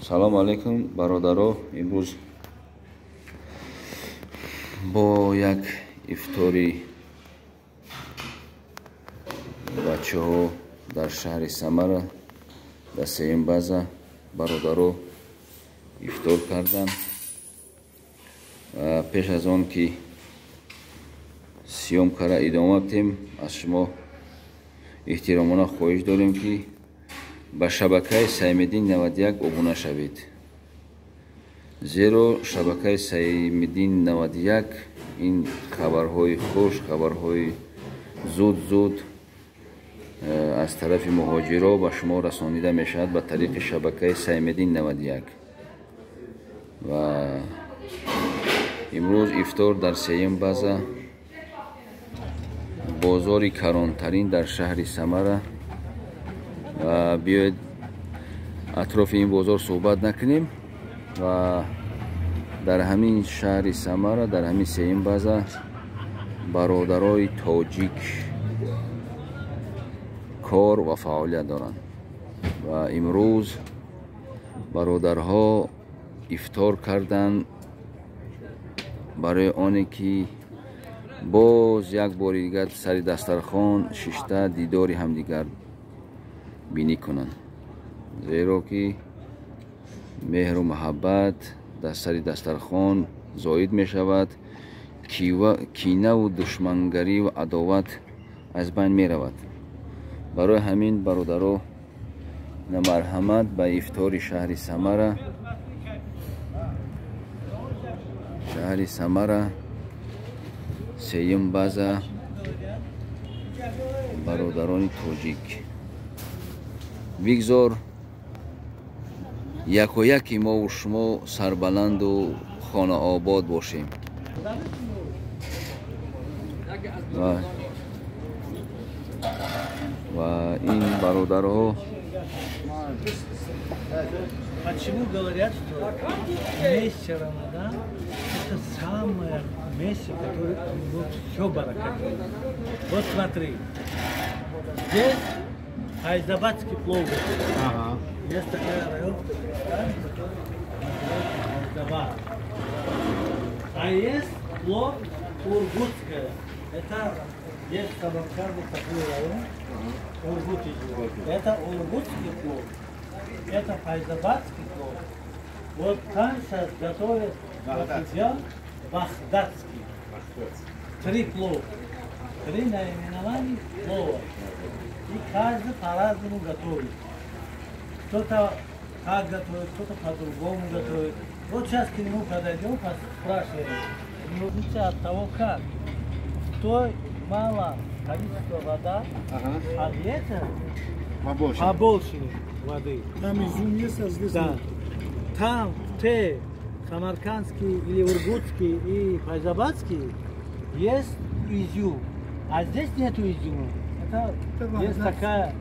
салом алейкум бародаро, имрӯз бо як ифтори бачаҳо дар шаҳри Самара дар сеюм база бародаро ифтор карданд. Пеш аз он ки сиёмкаро идома кунем, аз шумо эҳтиромона хоҳиш дорем ки ба шабакаи Саимиддин 91 обуна шавед. Зеро шабакаи Саимиддин 91 ин хабарҳои хуш, хабарҳои зуд аз тарафи муҳоҷиро ба шумо расонида мешавад ба тариқи шабакаи Саимиддин 91. Ва имрӯз ифтор дар сеюм база, бозори калонтарин дар шаҳри Самара. ва биёед атрофи ин бозор суҳбат накунем ва дар ҳамин шаҳри Самара, дар ҳамин сеюм база бародарои тоҷик кор ва фаъолият доранд. Ва имрӯз бародарҳо ифтор карданд барои оне ки боз як бори дигар сари дастархон шишта дидори ҳамдигар бинӣ кунанд. Зеро ки меҳру муҳаббат дар сари дастархон зоид мешавад, кинаву душмангариву адоват аз байн меравад. барои ҳамин бародаро марҳамат ба ифтори шаҳри Самара, сеюм база, бародарони тоҷик. бигзор якояки мову шумо сарбаланду хонаобод бошем. ва ин бародарҳо Почему говорят, что месяц Рамадан это самое месяц, которое все баракатит. Вот смотри, здесь айзабадский плов. Есть такой район, Айзабад. А есть плов ургутская. Это есть в Самарканде такой район, Ургутий. Это ургутский плов. Это айзабадский плов. Вот там сейчас готовят багдадский. 3 плова. 3 наименования плова. И каждый по-разному готовит. Кто-то так готовит, кто-то по-другому готовит. Вот сейчас к нему подойдем, спрашиваем. Зависит от того, как. Кто мало количество вода, а ветер побольше воды. Там изюм есть, а здесь да. нет. Там те самаркандский или ургутский и айзабадский есть изюм, а здесь нету изюма. Это есть такая